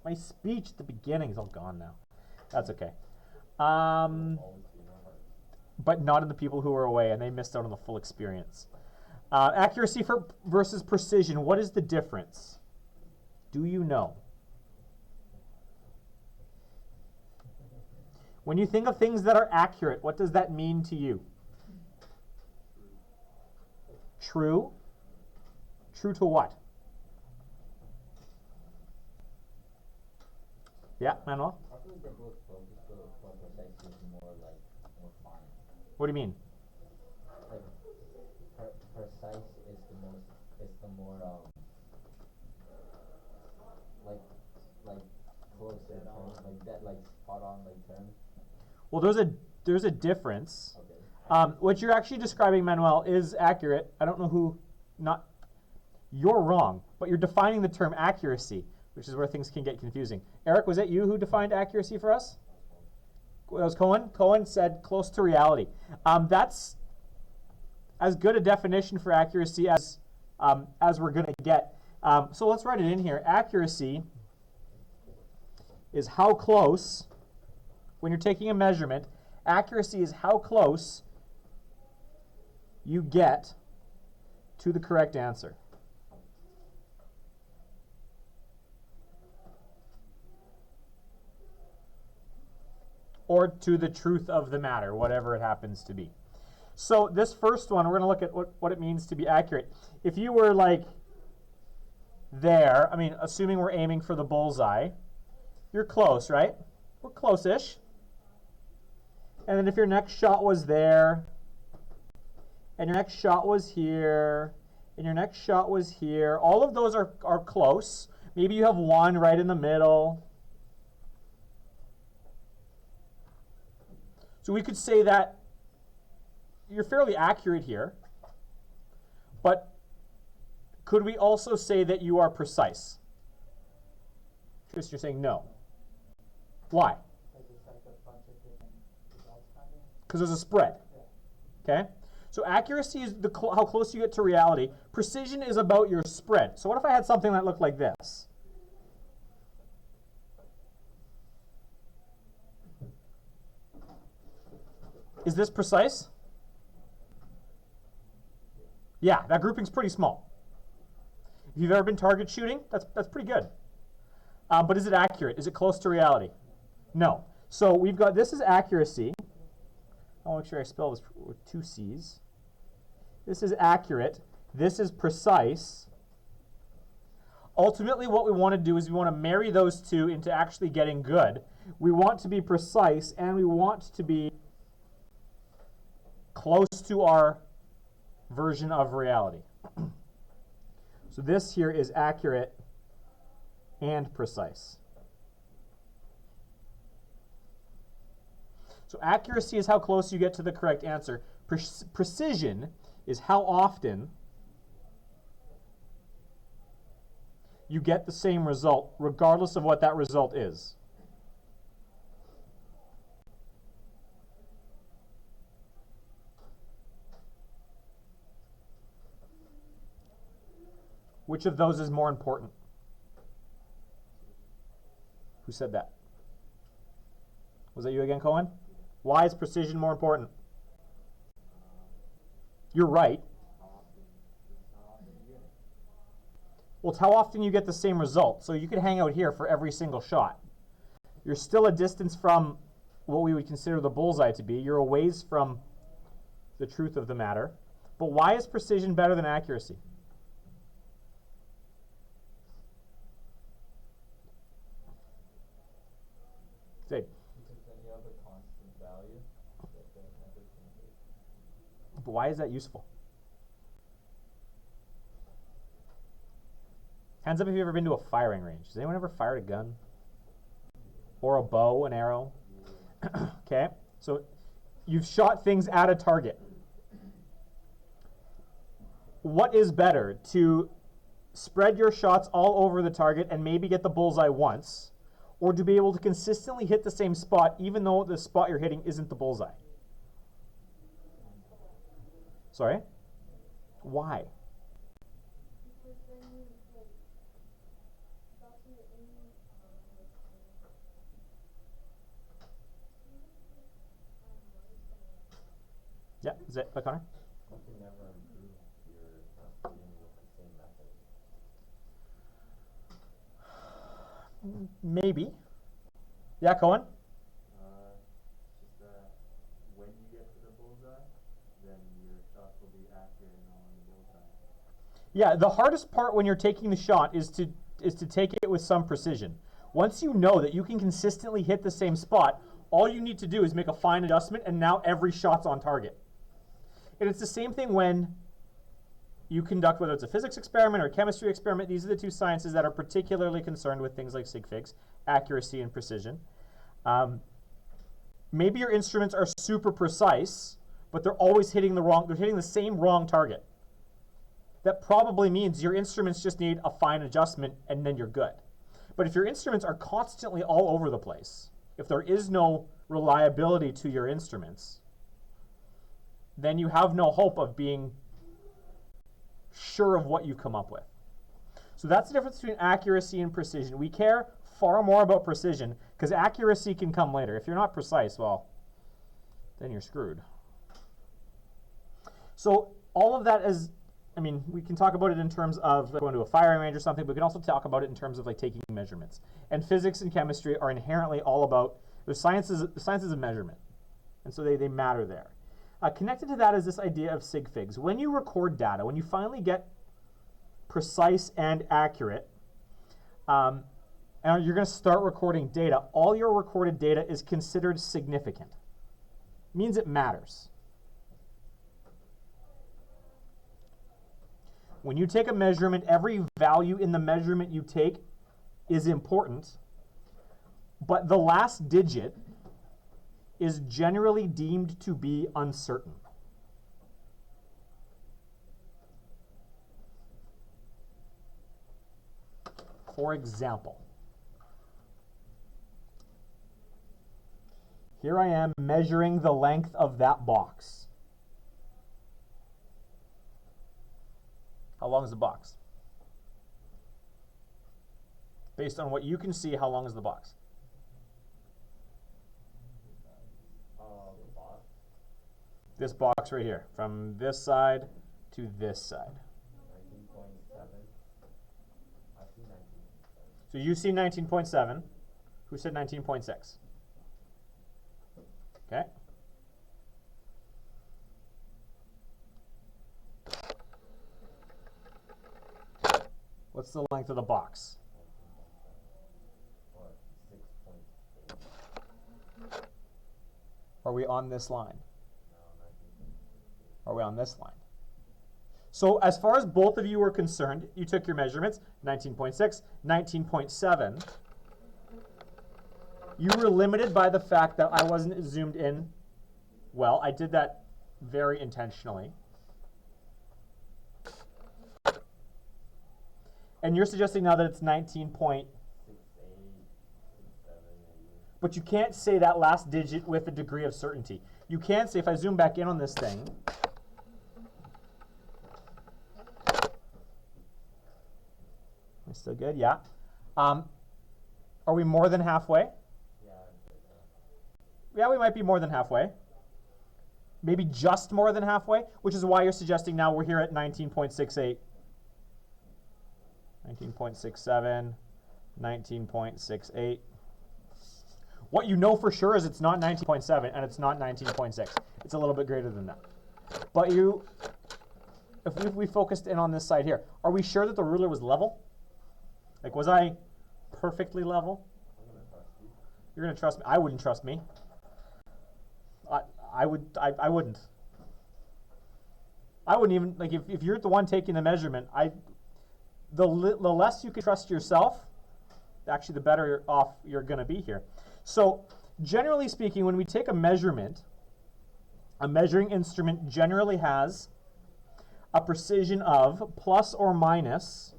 my speech at the beginning is all gone now. That's okay. But not in the people who were away, and they missed out on the full experience. Accuracy versus precision. What is the difference? Do you know? When you think of things that are accurate, what does that mean to you? True? True to what? Yeah, Manuel? I feel like they're both focused, but precise is more fine. What do you mean? Like, precise is the more close in terms, like that, like spot on, like term. Well, there's a difference. Okay. What you're actually describing, Manuel, is accurate. I don't know who, you're wrong, but you're defining the term accuracy, which is where things can get confusing. Eric, was it you who defined accuracy for us? That was Cohen. Cohen said close to reality. That's as good a definition for accuracy as we're going to get. So let's write it in here. Accuracy is how close, when you're taking a measurement, accuracy is how close you get to the correct answer. Or to the truth of the matter, whatever it happens to be. So this first one, we're going to look at what it means to be accurate. If you were like there, assuming we're aiming for the bullseye, you're close, right? We're close-ish. And then if your next shot was there, and your next shot was here, and your next shot was here, all of those are close. Maybe you have one right in the middle. So we could say that you're fairly accurate here, but could we also say that you are precise? Tris, you're saying no. Why? Because there's a spread. Okay? So accuracy is how close you get to reality. Precision is about your spread. So what if I had something that looked like this? Is this precise? Yeah, that grouping's pretty small. If you've ever been target shooting, that's pretty good. But is it accurate? Is it close to reality? No. So we've got, this is accuracy. I want to make sure I spell this with two C's. This is accurate. This is precise. Ultimately, what we want to do is we want to marry those two into actually getting good. We want to be precise, and we want to be close to our version of reality. So this here is accurate and precise. So accuracy is how close you get to the correct answer. Precision is how often you get the same result, regardless of what that result is. Which of those is more important? Who said that? Was that you again, Cohen? Why is precision more important? You're right. Well, it's how often you get the same result. So you could hang out here for every single shot. You're still a distance from what we would consider the bullseye to be. You're a ways from the truth of the matter. But why is precision better than accuracy? Say. But why is that useful? Hands up if you've ever been to a firing range. Has anyone ever fired a gun? Or a bow, an arrow? Okay, so you've shot things at a target. What is better, to spread your shots all over the target and maybe get the bullseye once, or to be able to consistently hit the same spot even though the spot you're hitting isn't the bullseye? Sorry? Why? Yeah, is it, Connor? You can never improve your proceeding with the same method. Maybe. Yeah, Cohen? Just that when you get to the bullseye, then your shots will be accurate and all on the bullseye. Yeah, the hardest part when you're taking the shot is to take it with some precision. Once you know that you can consistently hit the same spot, all you need to do is make a fine adjustment, and now every shot's on target. And it's the same thing when you conduct, whether it's a physics experiment or a chemistry experiment. These are the two sciences that are particularly concerned with things like sig figs, accuracy and precision. Maybe your instruments are super precise, but they're always hitting the same wrong target. That probably means your instruments just need a fine adjustment and then you're good. But if your instruments are constantly all over the place, if there is no reliability to your instruments, then you have no hope of being sure of what you come up with. So that's the difference between accuracy and precision. We care far more about precision because accuracy can come later. If you're not precise, well, then you're screwed. So all of that is, we can talk about it in terms of going to a firing range or something, but we can also talk about it in terms of like taking measurements. And physics and chemistry are inherently all about the sciences of measurement. And so they matter there. Connected to that is this idea of sig figs. When you record data, when you finally get precise and accurate, and you're going to start recording data, all your recorded data is considered significant. It means it matters. When you take a measurement, every value in the measurement you take is important, but the last digit is generally deemed to be uncertain. For example, here I am measuring the length of that box. How long is the box? Based on what you can see, how long is the box? The box. This box right here, from this side to this side. 19.7. I see 19.7. So you see 19.7. Who said 19.6? Okay. What's the length of the box? Or 6.8. Are we on this line? No, 19.8. Are we on this line? So as far as both of you are concerned, you took your measurements, 19.6, 19.7. You were limited by the fact that I wasn't zoomed in. Well, I did that very intentionally. And you're suggesting now that it's 19 point. 6.8, 6.7 maybe. But you can't say that last digit with a degree of certainty. You can say, if I zoom back in on this thing, am I still good? Yeah. Are we more than halfway? Yeah, I'd say so. Yeah, we might be more than halfway. Maybe just more than halfway, which is why you're suggesting now we're here at 19.68. 19.67, 19.68. What you know for sure is it's not 19.7 and it's not 19.6. It's a little bit greater than that. But if we focused in on this side here, are we sure that the ruler was level? Like, was I perfectly level? I'm going to trust you. You're going to trust me? I wouldn't trust me. I wouldn't. I wouldn't even, like, if you're the one taking the measurement, the less you can trust yourself, actually the better off you're going to be here. So generally speaking, when we take a measurement, a measuring instrument generally has a precision of plus or minus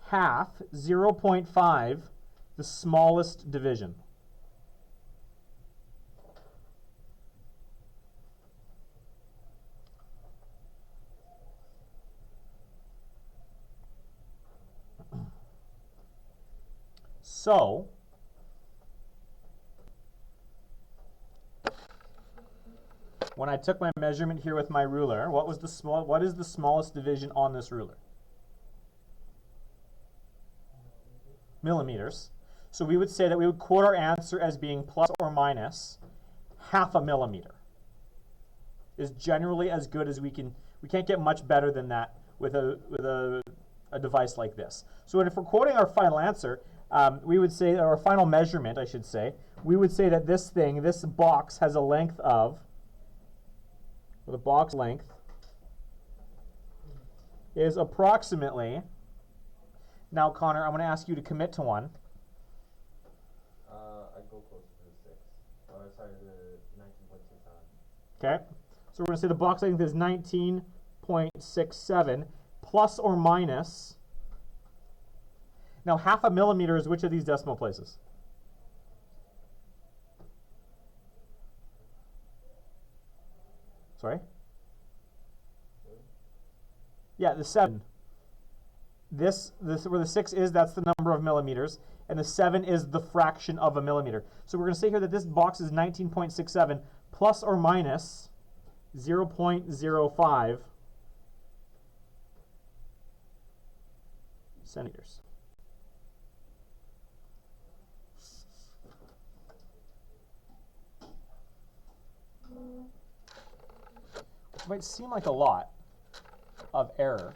half, 0.5, the smallest division. So, when I took my measurement here with my ruler, what is the smallest division on this ruler? Millimeters. So we would say that we would quote our answer as being plus or minus half a millimeter. Is generally as good as we can. We can't get much better than that with a device like this. So if we're quoting our final answer, we would say, or our final measurement, I should say, we would say that this box has a length of, or the box length is approximately, now Connor, I'm going to ask you to commit to one. I go close to the 6. Or sorry, the 19.67. Okay, so we're going to say the box length is 19.67 plus or minus. Now, half a millimeter is which of these decimal places? Sorry? Yeah, the 7. This where the 6 is, that's the number of millimeters, and the 7 is the fraction of a millimeter. So we're going to say here that this box is 19.67 plus or minus 0.05 centimeters. It might seem like a lot of error,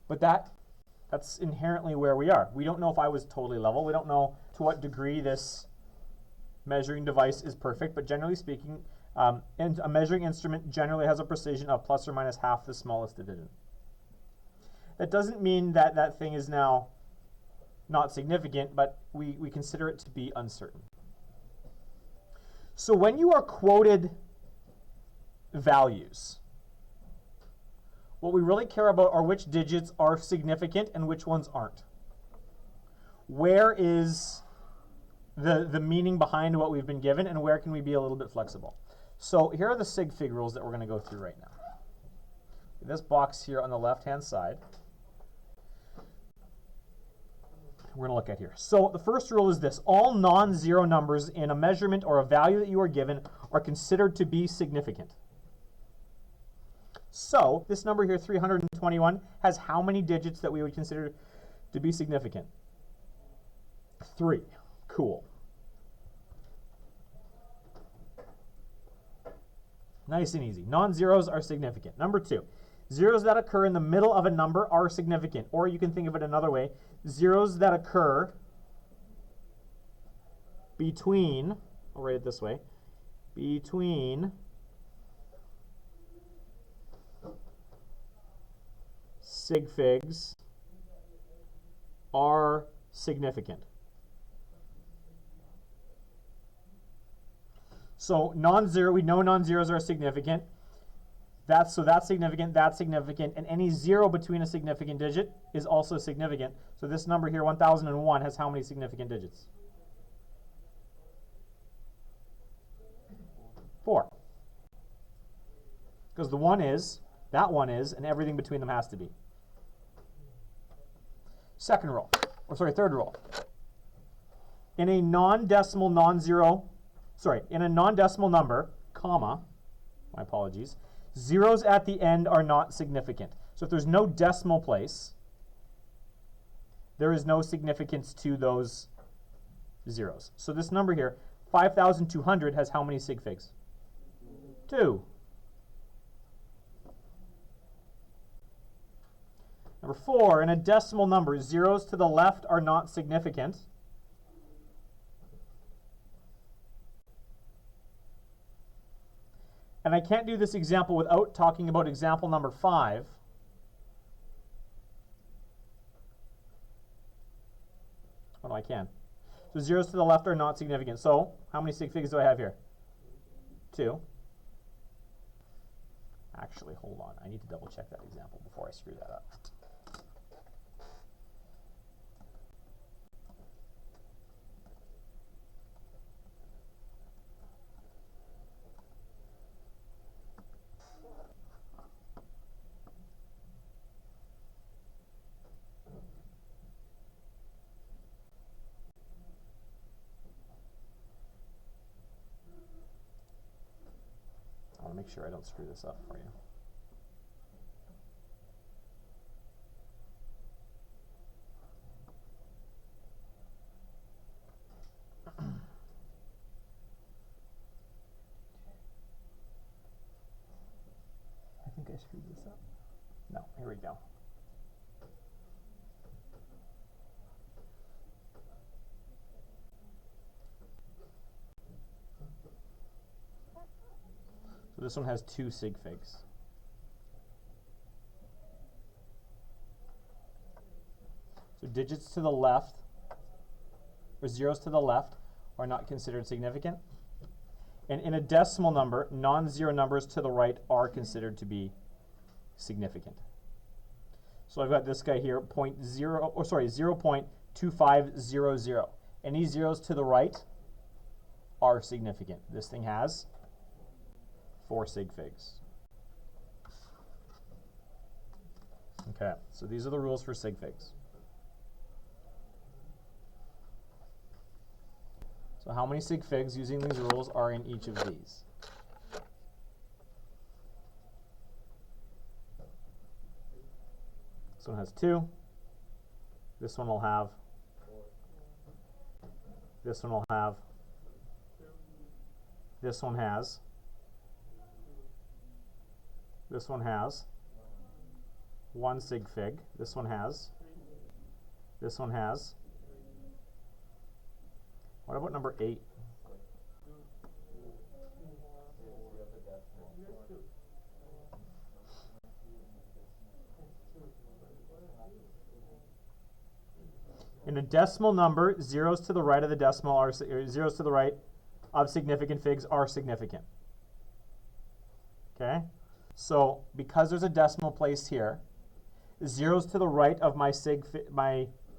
but that's inherently where we are. We don't know if I was totally level. We don't know to what degree this measuring device is perfect, but generally speaking, and a measuring instrument generally has a precision of plus or minus half the smallest division. That doesn't mean that that thing is now not significant, but we consider it to be uncertain. So when you are quoted values, what we really care about are which digits are significant and which ones aren't. Where is the meaning behind what we've been given, and where can we be a little bit flexible? So here are the sig fig rules that we're going to go through right now. This box here on the left-hand side, we're going to look at here. So the first rule is this: all non-zero numbers in a measurement or a value that you are given are considered to be significant. So this number here, 321, has how many digits that we would consider to be significant? 3. Cool. Nice and easy. Non-zeros are significant. Number 2, zeros that occur in the middle of a number are significant. Or you can think of it another way: zeros that occur between, I'll write it this way, between sig figs are significant. So non-zero, we know non-zeros are significant. That's significant, that's significant, and any zero between a significant digit is also significant. So this number here, 1001, has how many significant digits? 4. Because the one is, that one is, and everything between them has to be. Third rule. In a non-decimal number, comma, my apologies, zeros at the end are not significant. So if there's no decimal place, there is no significance to those zeros. So this number here, 5,200, has how many sig figs? 2. Number 4, in a decimal number, zeros to the left are not significant. And I can't do this example without talking about example number 5. Oh, no, I can. So zeros to the left are not significant. So how many sig figs do I have here? 2. Actually, hold on. I need to double check that example before I screw that up. make sure I don't screw this up for you. I think I screwed this up. No, here we go. So this one has 2 sig figs. So digits to the left, or zeros to the left, are not considered significant. And in a decimal number, non-zero numbers to the right are considered to be significant. So I've got this guy here, 0.2500. Any zeros to the right are significant. This thing has 4 sig figs. Okay, so these are the rules for sig figs. So how many sig figs using these rules are in each of these? This one has 2. This one will have. This one will have. This one has. This one has 1 sig fig. This one has. This one has. What about number 8? In a decimal number, zeros to the right of the decimal are zeros to the right of significant figs are significant. Okay? So because there's a decimal place here, zeros to the right of my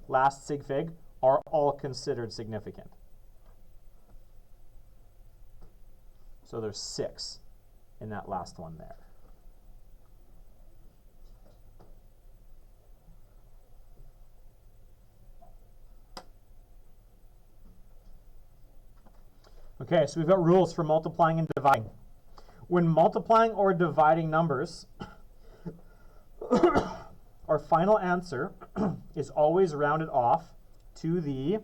last sig fig are all considered significant. So there's 6 in that last one there. Okay, so we've got rules for multiplying and dividing. When multiplying or dividing numbers, our final answer is always rounded off to the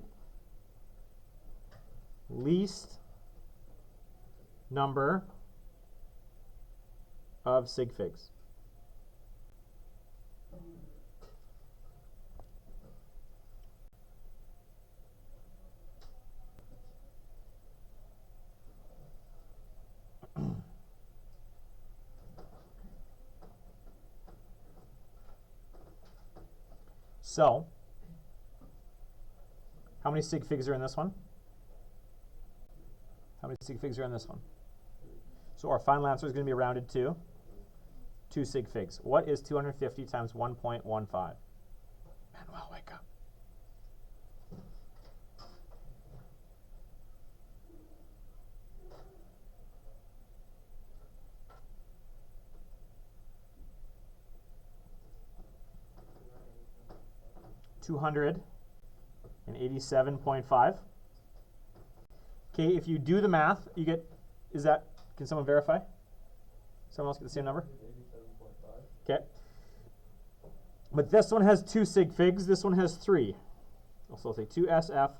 least number of sig figs. So, how many sig figs are in this one? How many sig figs are in this one? So our final answer is going to be rounded to 2 sig figs. What is 250 times 1.15? Manuel, wake up. $287.5. Okay, if you do the math, you get, can someone verify? Someone else get the same number? 87.5. Okay. But this one has 2 sig figs, this one has 3. Also, I'll say 2SF,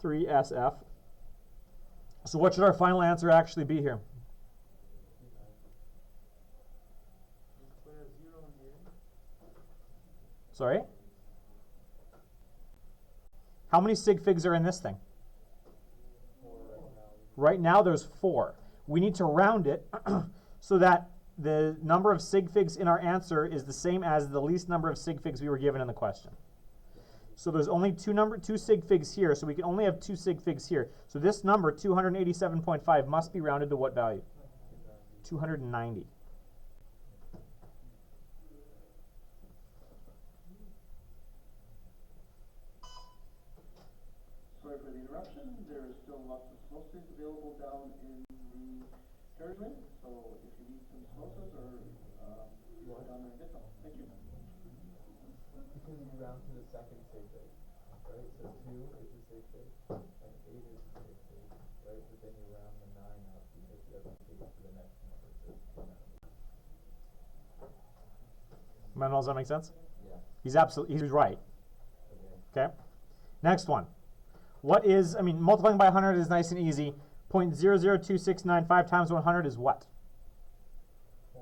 3SF. So what should our final answer actually be here? Sorry? How many sig figs are in this thing? Right now there's 4. We need to round it so that the number of sig figs in our answer is the same as the least number of sig figs we were given in the question. So there's only 2 sig figs here, so we can only have 2 sig figs here. So this number, 287.5, must be rounded to what value? 290. Sorry for the interruption. There is still lots of samosas available down in the carriageway. So if you need some samosas or you go down there and get them. Thank you. Because you round to the second sig fig, right? So 2 is the sig fig, and 8 is the sig fig, right? But then you round the 9 up because you have to take it to the next number. So Manuel, does that make sense? Yeah. He's right. Okay. Okay. Next one. What is, multiplying by 100 is nice and easy. 0.002695 times 100 is what? 0.2695.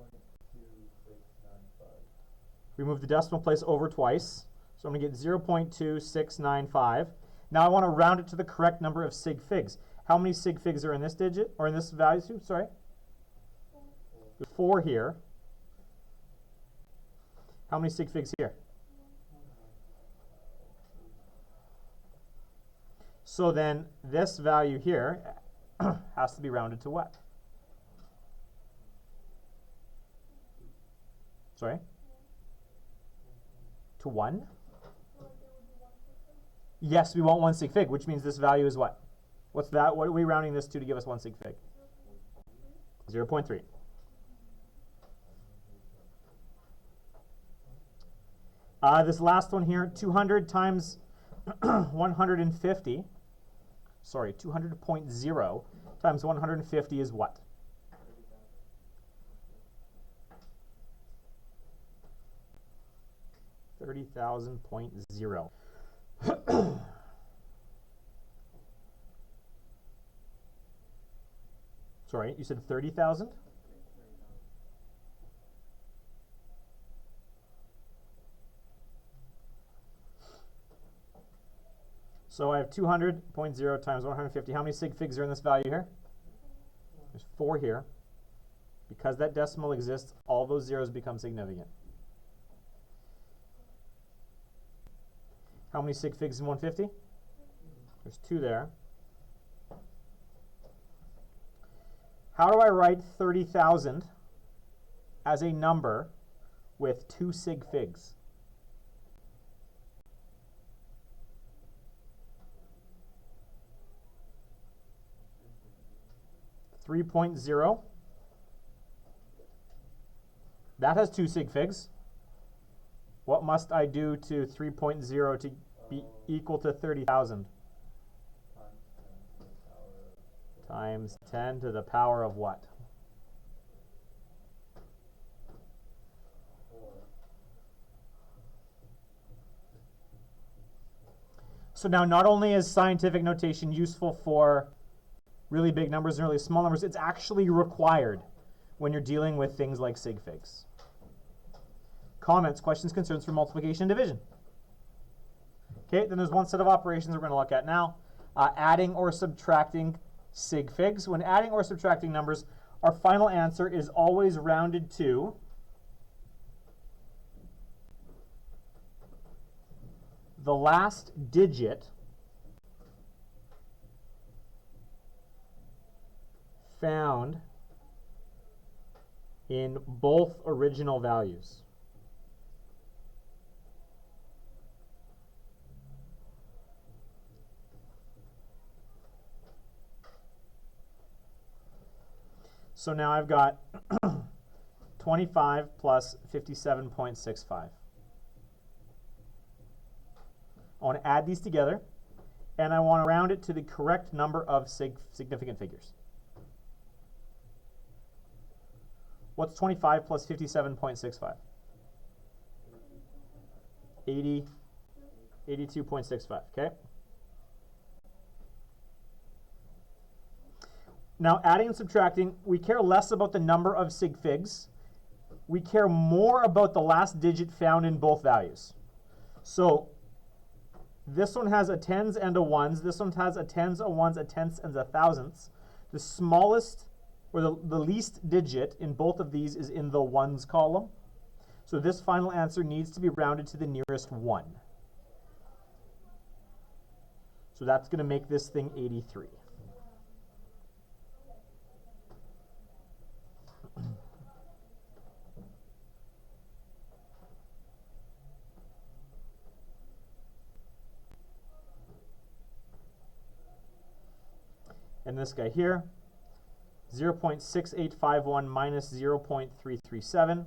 We move the decimal place over twice. So I'm going to get 0.2695. Now I want to round it to the correct number of sig figs. How many sig figs are in this digit, or in this value? Sorry? 4 here. How many sig figs here? So then this value here has to be rounded to what? Sorry? To 1? Yes, we want 1 sig fig, which means this value is what? What's that? What are we rounding this to give us 1 sig fig? 0.3. This last one here, 200 times 150. Sorry, 200.0 times 150 is what? 30,000.0. Sorry, you said 30,000? So I have 200.0 times 150. How many sig figs are in this value here? There's 4 here. Because that decimal exists, all those zeros become significant. How many sig figs in 150? There's 2 there. How do I write 30,000 as a number with 2 sig figs? 3.0. That has 2 sig figs. What must I do to 3.0 to be equal to 30,000? Times 10 to the power of what? 4. So now not only is scientific notation useful for really big numbers and really small numbers, it's actually required when you're dealing with things like sig figs. Comments, questions, concerns for multiplication and division? Okay, then there's one set of operations we're going to look at now. Adding or subtracting sig figs. When adding or subtracting numbers, our final answer is always rounded to the last digit found in both original values. So now I've got 25 plus 57.65. I want to add these together, and I want to round it to the correct number of significant figures. What's 25 plus 57.65? 82.65, okay? Now, adding and subtracting, we care less about the number of sig figs. We care more about the last digit found in both values. So this one has a tens and a ones. This one has a tens, a ones, a tenths, and a thousandths. The smallest, or the least digit in both of these is in the ones column. So this final answer needs to be rounded to the nearest 1. So that's going to make this thing 83. And this guy here, 0.6851 minus 0.337.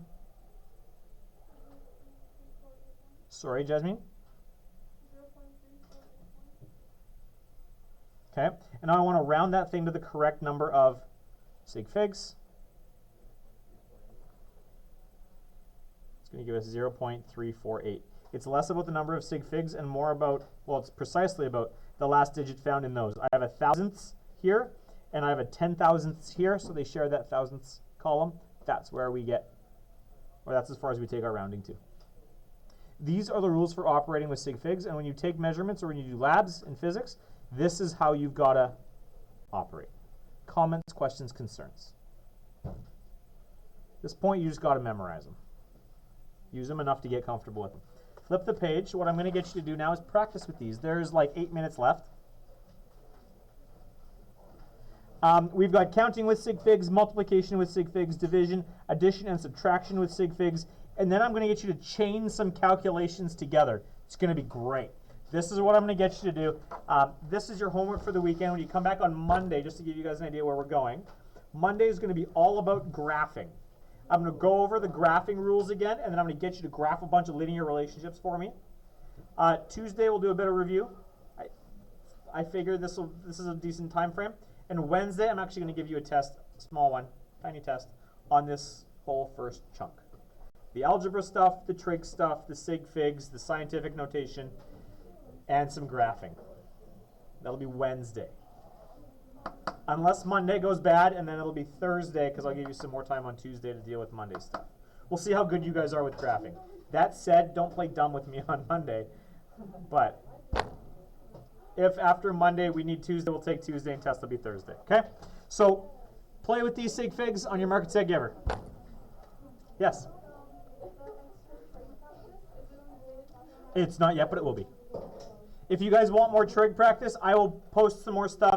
Sorry, Jasmine? Okay, and now I want to round that thing to the correct number of sig figs. It's going to give us 0.348. It's less about the number of sig figs and more about, well, it's precisely about the last digit found in those. I have a thousandths here, and I have a 10,000ths here, so they share that thousandths column. That's where we get, or that's as far as we take our rounding to. These are the rules for operating with sig figs, and when you take measurements or when you do labs in physics, this is how you've got to operate. Comments, questions, concerns. At this point, you just got to memorize them. Use them enough to get comfortable with them. Flip the page. What I'm going to get you to do now is practice with these. There's like 8 minutes left. We've got counting with sig figs, multiplication with sig figs, division, addition and subtraction with sig figs, and then I'm going to get you to chain some calculations together. It's going to be great. This is what I'm going to get you to do. This is your homework for the weekend. When you come back on Monday, just to give you guys an idea where we're going, Monday is going to be all about graphing. I'm going to go over the graphing rules again, and then I'm going to get you to graph a bunch of linear relationships for me. Tuesday, we'll do a bit of review. I figure this is a decent time frame. And Wednesday, I'm actually going to give you a test, a small one, tiny test, on this whole first chunk. The algebra stuff, the trig stuff, the sig figs, the scientific notation, and some graphing. That'll be Wednesday. Unless Monday goes bad, and then it'll be Thursday, because I'll give you some more time on Tuesday to deal with Monday stuff. We'll see how good you guys are with graphing. That said, don't play dumb with me on Monday. But if after Monday we need Tuesday, we'll take Tuesday, and test will be Thursday. Okay? So play with these sig figs on your market set giver. Yes? It's not yet, but it will be. If you guys want more trig practice, I will post some more stuff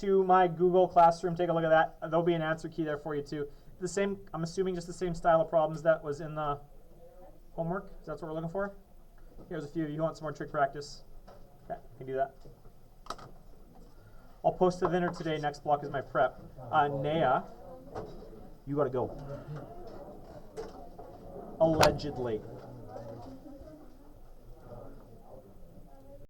to my Google Classroom. Take a look at that. There'll be an answer key there for you too. The same, I'm assuming just the same style of problems that was in the homework. Is that what we're looking for? Here's a few. You want some more trig practice? Okay, you can do that. I'll post to the dinner today. Next block is my prep. Naya, you got to go. Allegedly.